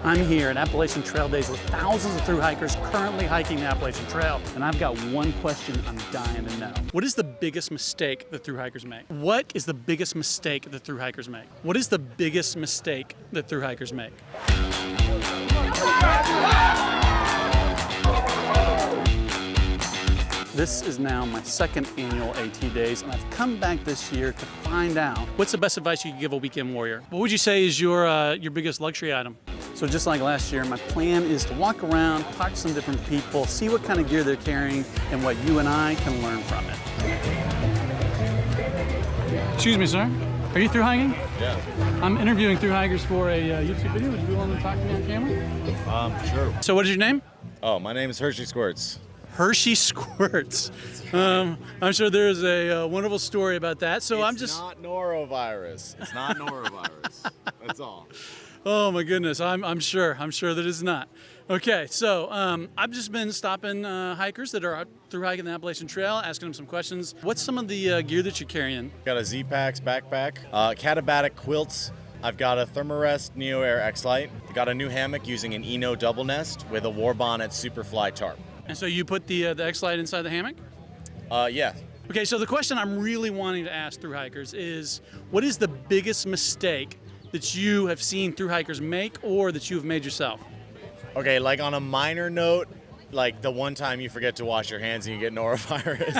I'm here at Appalachian Trail Days with thousands of thru-hikers currently hiking the Appalachian Trail. And I've got one question I'm dying to know. What is the biggest mistake that thru-hikers make? What is the biggest mistake that thru-hikers make? What is the biggest mistake that thru-hikers make? This is now my second annual AT Days, and I've come back this year to find out what's the best advice you could give a weekend warrior. What would you say is your biggest luxury item? So just like last year, my plan is to walk around, talk to some different people, see what kind of gear they're carrying, and what you and I can learn from it. Excuse me, sir. Are you thru-hiking? Yeah. I'm interviewing thru-hikers for a YouTube video. Would you be willing to talk to me on camera? Sure. So what is your name? Oh, my name is Hershey Squirts. Hershey Squirts. I'm sure there's a wonderful story about that. So It's not norovirus. It's not norovirus. That's all. Oh my goodness, I'm sure that it's not. Okay, so I've just been stopping hikers that are out thru-hiking the Appalachian Trail, asking them some questions. What's some of the gear that you're carrying? Got a Zpacks backpack, Catabatic quilts. I've got a Thermarest Neo Air X-Lite. Got a new hammock using an Eno double nest with a Warbonnet Superfly tarp. And so you put the X-Lite inside the hammock? Yeah. Okay, so the question I'm really wanting to ask thru-hikers is, what is the biggest mistake that you have seen thru-hikers make or that you have made yourself? Okay, like on a minor note, like the one time you forget to wash your hands and you get norovirus.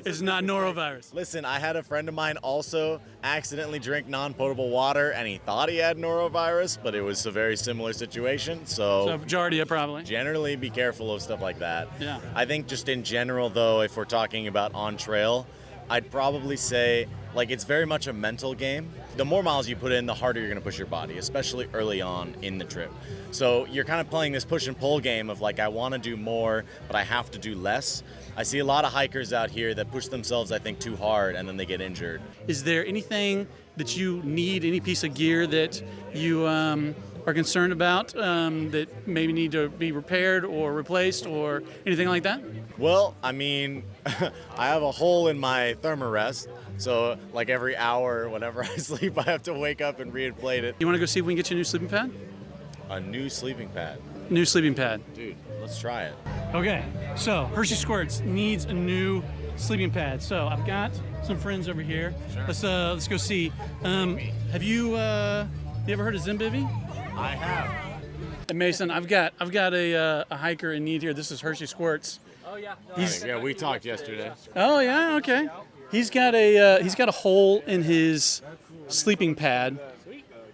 It's not norovirus. Listen, I had a friend of mine also accidentally drink non-potable water and he thought he had norovirus, but it was a very similar situation. So Giardia probably. Generally be careful of stuff like that. Yeah. I think just in general though, if we're talking about on trail, I'd probably say like it's very much a mental game. The more miles you put in, the harder you're going to push your body, especially early on in the trip. So you're kind of playing this push and pull game of like, I want to do more, but I have to do less. I see a lot of hikers out here that push themselves, I think, too hard and then they get injured. Is there anything that you need, any piece of gear that you are concerned about that maybe need to be repaired or replaced or anything like that? Well, I mean, I have a hole in my Thermarest. So like every hour, whenever I sleep, I have to wake up and reinflate it. You want to go see if we can get you a new sleeping pad? A new sleeping pad? New sleeping pad. Dude, let's try it. Okay, so Hershey Squirts needs a new sleeping pad. So I've got some friends over here. Sure. Let's go see. Have you ever heard of Zimbivvy? I have. And Mason, I've got a hiker in need here. This is Hershey Squirts. Oh yeah. Yeah, we talked yesterday. Oh yeah, okay. He's got a hole in his sleeping pad,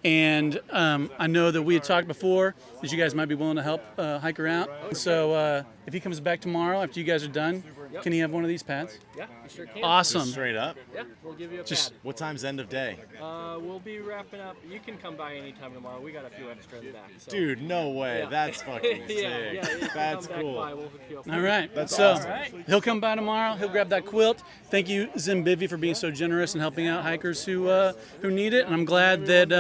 and I know that we had talked before that you guys might be willing to help hiker out. So if he comes back tomorrow after you guys are done, can he have one of these pads? Yeah, you sure can. Awesome. Just straight up? Yeah, we'll give you a Just- pad. What time's end of day? We'll be wrapping up. You can come by anytime tomorrow. We got a few extras back. So. Dude, no way. Yeah. That's fucking sick. yeah. You can That's come back cool. by, we'll hook you up. All right. That's so awesome. he'll come by tomorrow. He'll grab that quilt. Thank you, Zimbivvy, for being so generous and helping out hikers who need it. And I'm glad that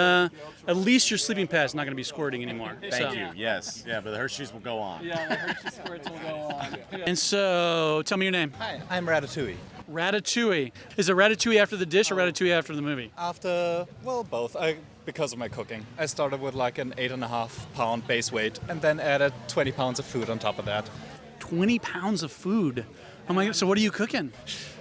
at least your sleeping pad's not going to be squirting anymore. Thank you. Yes. Yeah, but the Hershey's will go on. Yeah, the Hershey Squirts will go on. And so, tell me your name. Hi, I'm Ratatouille. Ratatouille. Is it Ratatouille after the dish or Ratatouille after the movie? After, well, both. Because of my cooking. I started with like an 8.5 pound base weight and then added 20 pounds of food on top of that. 20 pounds of food. Oh my God. So what are you cooking?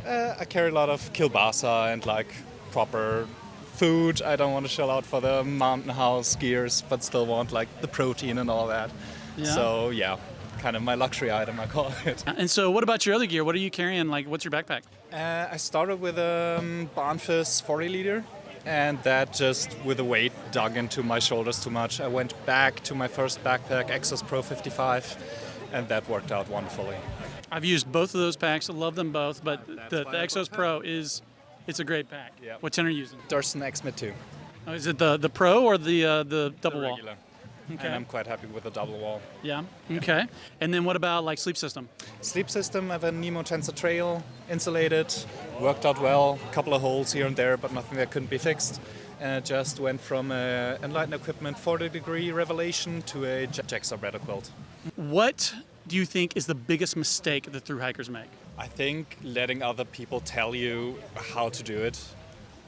I carry a lot of kielbasa and like proper food. I don't want to shell out for the mountain house gears, but still want like the protein and all that. Yeah. So yeah, kind of my luxury item, I call it. And so what about your other gear? What are you carrying? Like, what's your backpack? I started with a Barnfist 40 liter. And that just, with the weight, dug into my shoulders too much. I went back to my first backpack, Exos Pro 55, and that worked out wonderfully. I've used both of those packs. I love them both, but the Exos Pro it's a great pack. Yeah. What tin are you using? Durson X-Mid 2. Oh, is it the Pro or the double wall? Regular. Okay. And I'm quite happy with the double wall. Yeah. Okay. And then what about like sleep system? Sleep system, I have a Nemo Tensor Trail, insulated, worked out well, a couple of holes here and there, but nothing that couldn't be fixed. And I just went from a Enlighten equipment 40-degree Revelation to a Jack Subreddit quilt. What do you think is the biggest mistake that thru-hikers make? I think letting other people tell you how to do it,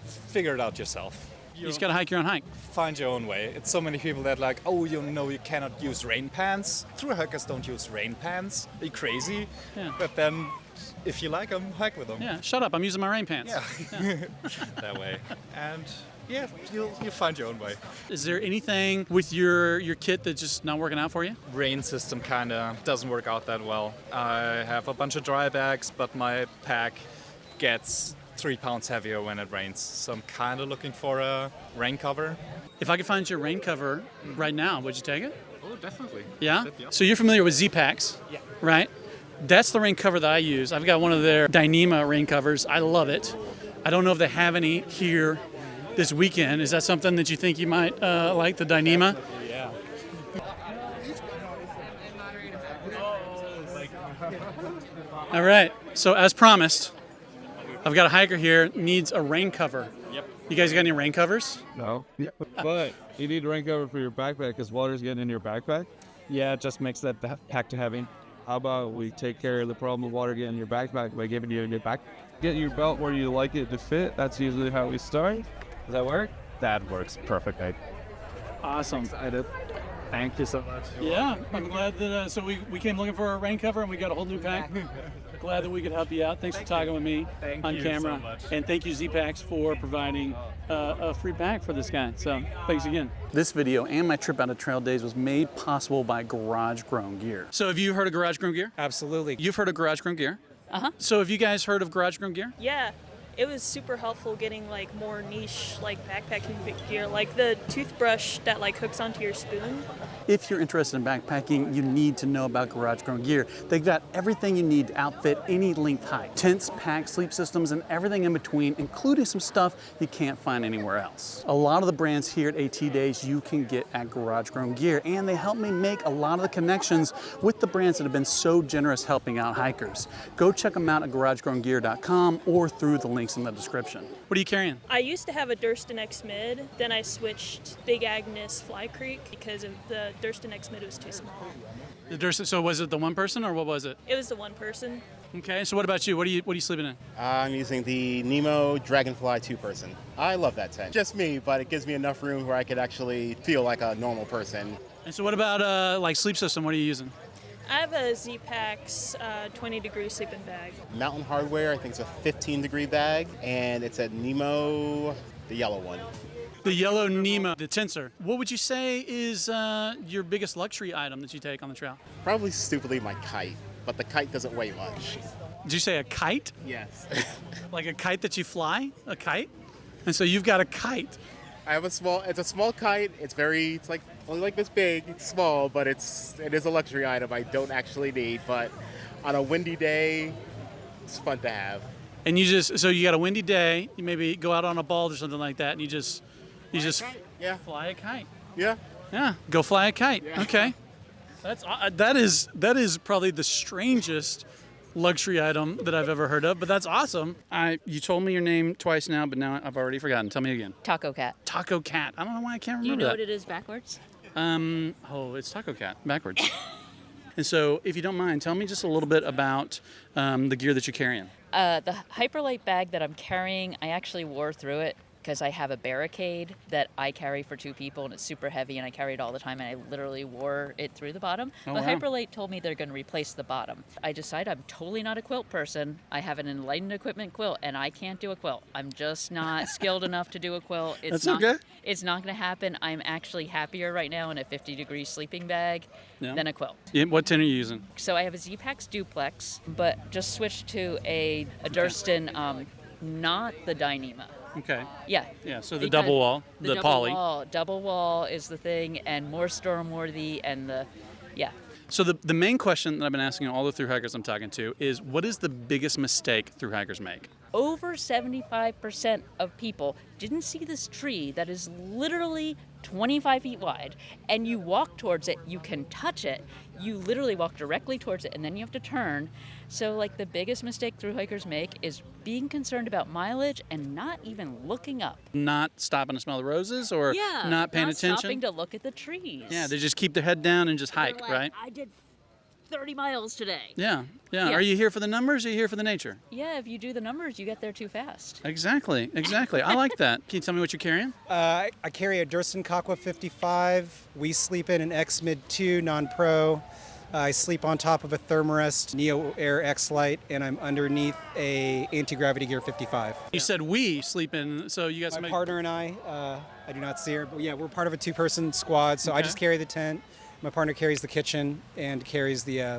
figure it out yourself. You just gotta hike your own hike. Find your own way. It's so many people that like, oh, you know, you cannot use rain pants. Thru-Hikers don't use rain pants. Are you crazy? Yeah. But then, if you like them, hike with them. Yeah, shut up, I'm using my rain pants. Yeah. That way. And yeah, you'll find your own way. Is there anything with your kit that's just not working out for you? Rain system kind of doesn't work out that well. I have a bunch of dry bags, but my pack gets 3 pounds heavier when it rains. So I'm kind of looking for a rain cover. If I could find your rain cover right now, would you take it? Oh, definitely. Yeah? So you're familiar with Zpacks, Yeah. right? That's the rain cover that I use. I've got one of their Dyneema rain covers. I love it. I don't know if they have any here this weekend. Is that something that you think you might like, the Dyneema? Yeah. All right. So as promised, I've got a hiker here needs a rain cover. Yep. You guys got any rain covers? No. But you need a rain cover for your backpack because water's getting in your backpack. Yeah, it just makes that pack too heavy. How about we take care of the problem of water getting in your backpack by giving you a new back? Get your belt where you like it to fit. That's usually how we start. Does that work? That works perfectly. Awesome. Excited. Thank you so much. Yeah, I'm glad that, so we came looking for a rain cover and we got a whole new pack. Glad that we could help you out. Thanks for talking with me on you camera. so much. And thank you, Zpacks, for providing a free pack for this guy. So thanks again. This video and my trip out of Trail Days was made possible by Garage Grown Gear. So have you heard of Garage Grown Gear? Absolutely. You've heard of Garage Grown Gear? Uh-huh. So have you guys heard of Garage Grown Gear? Yeah, it was super helpful getting like more niche like backpacking gear, like the toothbrush that like hooks onto your spoon. If you're interested in backpacking, you need to know about Garage Grown Gear. They've got everything you need to outfit any length hike. Tents, packs, sleep systems, and everything in between, including some stuff you can't find anywhere else. A lot of the brands here at AT Days you can get at Garage Grown Gear, and they help me make a lot of the connections with the brands that have been so generous helping out hikers. Go check them out at garagegrowngear.com or through the links in the description. What are you carrying? I used to have a Durston X Mid, then I switched Big Agnes Fly Creek because of the Durston X Mid was too small. The Durst, so was it the one person or what was it? It was the one person. Okay, so what about you? What are you sleeping in? I'm using the Nemo Dragonfly 2-person. I love that tent. Just me, but it gives me enough room where I could actually feel like a normal person. And so what about like sleep system? What are you using? I have a Zpacks 20-degree sleeping bag. Mountain Hardware, I think it's a 15-degree bag, and it's a Nemo, the yellow one. The yellow Nemo, the tensor. What would you say is your biggest luxury item that you take on the trail? Probably stupidly my kite, but the kite doesn't weigh much. Did you say a kite? Yes. Like a kite that you fly? A kite? And so you've got a kite. I have it's a small kite. It's like only like this big. It's small, but it is a luxury item I don't actually need, but on a windy day, it's fun to have. And so you got a windy day, you maybe go out on a bald or something like that, and you just Yeah. fly a kite. Yeah. Yeah, go fly a kite. Yeah. Okay. That is probably the strangest luxury item that I've ever heard of, but that's awesome. You told me your name twice now, but now I've already forgotten. Tell me again. Taco Cat. Taco Cat. I don't know why I can't Do you remember know that. what it is backwards? It's Taco Cat backwards. And so, if you don't mind, tell me just a little bit about the gear that you're carrying. The hyperlight bag that I'm carrying, I actually wore through it because I have a barricade that I carry for 2 people, and it's super heavy, and I carry it all the time, and I literally wore it through the bottom. Oh, But wow. Hyperlight told me they're going to replace the bottom. I decided I'm totally not a quilt person. I have an Enlighten equipment quilt, and I can't do a quilt. I'm just not skilled enough to do a quilt. That's okay. It's not going to happen. I'm actually happier right now in a 50-degree sleeping bag Yeah. than a quilt. Yeah, what tin are you using? So I have a Zpacks duplex, but just switched to a Durston, not the Dyneema. Okay. Yeah. Yeah, so the Because double wall, the poly. Double wall is the thing, and more storm worthy, and yeah. So the main question that I've been asking all the Thru-Hikers I'm talking to is, what is the biggest mistake Thru-Hikers make? Over 75% of people didn't see this tree that is literally 25 feet wide, and you walk towards it, you can touch it, you literally walk directly towards it, and then you have to turn. So like the biggest mistake Thru-Hikers make is being concerned about mileage and not even looking up. Not stopping to smell the roses or not paying attention? Stopping to look at the trees. Yeah, they just keep their head down and just hike, They're like, right? I did 30 miles today. Yeah. Yeah. Are you here for the numbers or are you here for the nature? Yeah, if you do the numbers, you get there too fast. Exactly. I like that. Can you tell me what you're carrying? I carry a Durston Kakwa 55. We sleep in an X Mid 2 non-pro. I sleep on top of a Thermarest Neo Air X Lite, and I'm underneath a Anti-Gravity Gear 55. You said we sleep in, so you guys My partner and I do not see her, but yeah, we're part of a two-person squad, so I just carry the tent. My partner carries the kitchen and carries the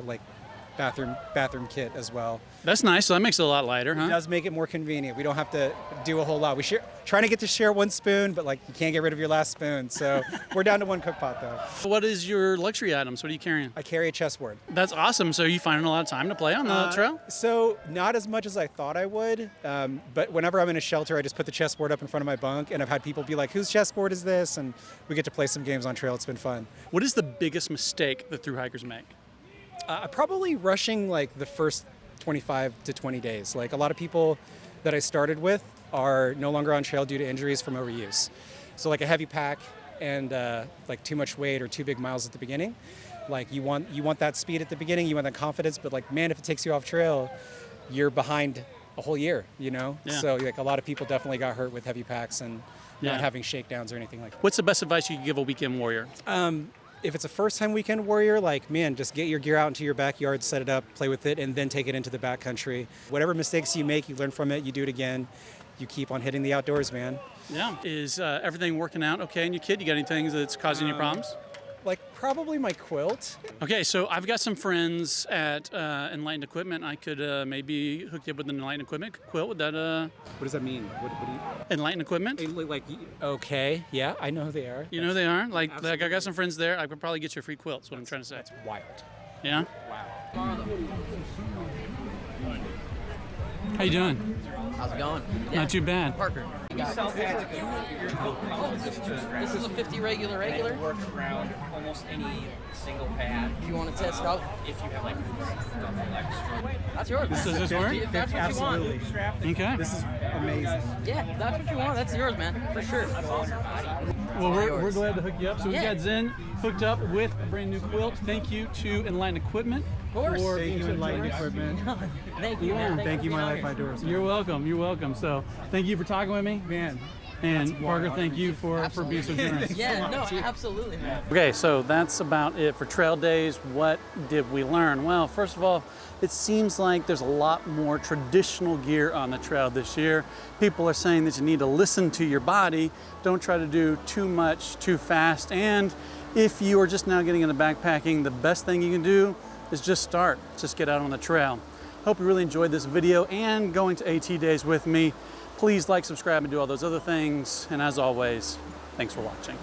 bathroom kit as well. That's nice. So that makes it a lot lighter, It huh? does make it more convenient. We don't have to do a whole lot. We trying to get to share one spoon, but like you can't get rid of your last spoon. So we're down to one cook pot though. What is your luxury items? What are you carrying? I carry a chessboard. That's awesome. So are you finding a lot of time to play on the trail? So not as much as I thought I would, but whenever I'm in a shelter, I just put the chessboard up in front of my bunk, and I've had people be like, "Whose chessboard is this?" And we get to play some games on trail. It's been fun. What is the biggest mistake that Thru-Hikers make? Probably rushing like the first 25 to 20 days. Like a lot of people that I started with are no longer on trail due to injuries from overuse. So like a heavy pack and like too much weight or too big miles at the beginning. Like you want that speed at the beginning, you want that confidence, but like man, if it takes you off trail, you're behind a whole year, you know? Yeah. So like a lot of people definitely got hurt with heavy packs and not having shakedowns or anything like that. What's the best advice you could give a weekend warrior? If it's a first-time weekend warrior, like, man, just get your gear out into your backyard, set it up, play with it, and then take it into the backcountry. Whatever mistakes you make, you learn from it, you do it again. You keep on hitting the outdoors, man. Yeah. Is everything working out okay in your kit? You got anything that's causing you problems? Like, probably my quilt. Okay, so I've got some friends at Enlighten Equipment. I could maybe hook you up with an Enlighten Equipment quilt. Would that What does that mean? What do you... Enlighten Equipment? Like, okay, yeah, I know who they are. You know who they are? Like I got some friends there. I could probably get you a free quilt. That's what I'm trying to say. That's wild. Yeah? Wow. How you doing? How's it going? Not too bad. Parker. This is a 50 regular. Work around almost any single pad. If you want to test it out, If you have like double extra. that's yours. Does this work? If that's what you want. Okay. This is amazing. Yeah, if that's what you want. That's yours, man. For sure. Well, we're glad to hook you up. So we Yeah. got Zen hooked up with a brand new quilt. Thank you to Enlighten Equipment. Of course. for Thank being you, so Enlighten generous. Equipment. Thank you, man. Thank you, for My being Life on here. Outdoors. You're welcome. You're welcome. So thank you for talking with me. Man. And Parker, thank you for being so generous. Yeah, no, absolutely, man. Okay, so that's about it for trail days. What did we learn? Well, first of all, it seems like there's a lot more traditional gear on the trail this year. People are saying that you need to listen to your body. Don't try to do too much too fast. And if you are just now getting into backpacking, the best thing you can do is just start. Just get out on the trail. Hope you really enjoyed this video and going to AT days with me. Please like, subscribe, and do all those other things. And as always, thanks for watching.